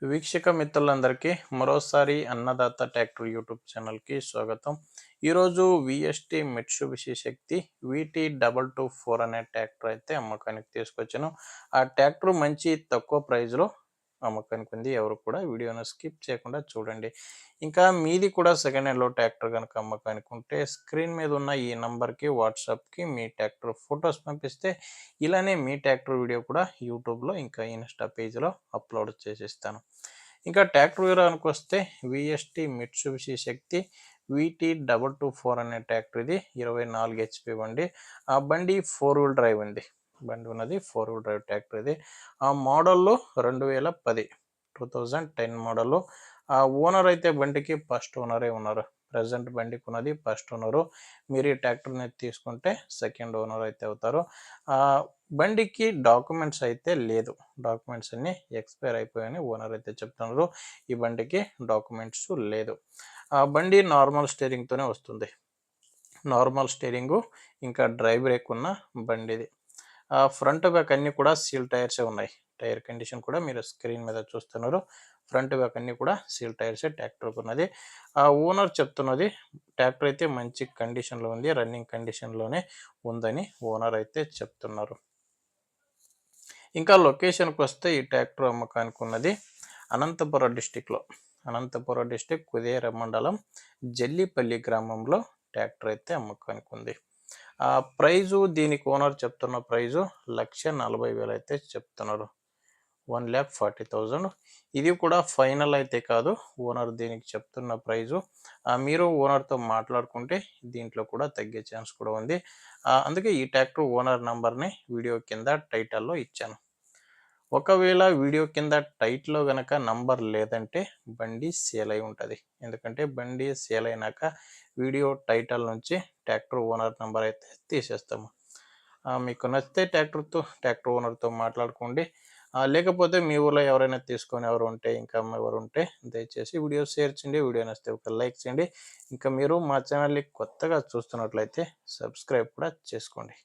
వీక్షక మిత్రులందరికీ మరోసారి అన్నదాత tractor YouTube ఛానల్కి స్వాగతం. ఈరోజు విఎస్టీ మిట్సుబిషి శక్తి VT224 అనే ట్రాక్టర్ అయితే అమ్మకానికి తీసుకొచ్చాను. ఆ ట్రాక్టర్ మంచి తక్కువ ప్రైజ్లో అమ్మకానికి ఉంది. ఎవరు కూడా వీడియోను స్కిప్ చేయకుండా చూడండి. ఇంకా మీది కూడా సెకండ్ హ్యాండ్లో ట్రాక్టర్ కనుక అమ్మకానికి ఉంటే స్క్రీన్ మీద ఉన్న ఈ నంబర్కి వాట్సాప్కి మీ ట్రాక్టర్ ఫొటోస్ పంపిస్తే ఇలానే మీ ట్రాక్టర్ వీడియో కూడా యూట్యూబ్లో ఇంకా ఇన్స్టా పేజ్లో అప్లోడ్ చేసిస్తాను. ఇంకా ట్రాక్టర్ వివరానికి వస్తే విఎస్టీ మిట్సుబిషి శక్తి VT224 అనే ట్రాక్టర్ ఇది 24 HP బండి. ఆ బండి 4 వీల్ డ్రైవ్ ఉంది. బండి ఉన్నది 4 వీల్ డ్రైవ్ ట్రాక్టర్ ఇది. ఆ మోడల్లో 2010 మోడల్. ఆ ఓనర్ అయితే బండికి ఫస్ట్ ఓనరే ఉన్నారు. ప్రజెంట్ బండికి ఉన్నది ఫస్ట్ ఓనరు. మీరు ఈ ట్రాక్టర్ని తీసుకుంటే సెకండ్ ఓనర్ అయితే అవుతారు. బండికి డాక్యుమెంట్స్ అయితే లేదు. డాక్యుమెంట్స్ అన్ని ఎక్స్పైర్ అయిపోయాయని ఓనర్ అయితే చెప్తున్నారు. ఈ బండికి డాక్యుమెంట్స్ లేదు. ఆ బండి నార్మల్ స్టీరింగ్తోనే వస్తుంది. నార్మల్ స్టీరింగు ఇంకా డ్రై బ్రేక్ ఉన్న బండిది. ఫ్రంట్ బ్యాక్ అన్నీ కూడా సీల్ టైర్సే ఉన్నాయి. టైర్ కండిషన్ కూడా మీరు స్క్రీన్ మీద చూస్తున్నారు. ఫ్రంట్ బ్యాక్ అన్నీ కూడా సీల్ టైర్సే ట్రాక్టర్కి ఉన్నది. ఆ ఓనర్ చెప్తున్నది ట్రాక్టర్ అయితే మంచి కండిషన్లో ఉంది, రన్నింగ్ కండిషన్లోనే ఉందని ఓనర్ అయితే చెప్తున్నారు. ఇంకా లొకేషన్కి వస్తే ఈ ట్రాక్టర్ అమ్మకానికి ఉన్నది అనంతపురం డిస్టిక్లో. అనంతపురం డిస్టిక్ కుదేర మండలం జల్లిపల్లి గ్రామంలో ట్రాక్టర్ అయితే అమ్మకానికి ఉంది. ఆ ప్రైజు దీనికి ఓనర్ చెప్తున్న ప్రైజు 1,40,000 అయితే చెప్తున్నారు. 1,40,000. ఇది కూడా ఫైనల్ అయితే కాదు. ఓనర్ దీనికి చెప్తున్న ప్రైజు. మీరు ఓనర్తో మాట్లాడుకుంటే దీంట్లో కూడా తగ్గే ఛాన్స్ కూడా ఉంది. అందుకే ఈ ట్రాక్టర్ ఓనర్ నంబర్ని వీడియో కింద టైటిల్లో ఇచ్చాను. ఒకవేళ వీడియో కింద టైటిల్లో గనక నంబర్ లేదంటే బండి సేల్ అయి ఉంటుంది. ఎందుకంటే బండి సేల్ అయినాక వీడియో టైటిల్ నుంచి ట్రాక్టర్ ఓనర్ నంబర్ అయితే తీసేస్తాము. మీకు నచ్చితే ట్రాక్టర్ ఓనర్తో మాట్లాడుకోండి. లేకపోతే మీ ఊర్లో ఎవరైనా తీసుకొని ఎవరు ఉంటే ఇంకా ఎవరు ఉంటే దయచేసి వీడియో షేర్ చేయండి. వీడియో నచ్చితే ఒక లైక్ చేయండి. ఇంకా మీరు మా ఛానల్ని కొత్తగా చూస్తున్నట్లయితే సబ్స్క్రైబ్ కూడా చేసుకోండి.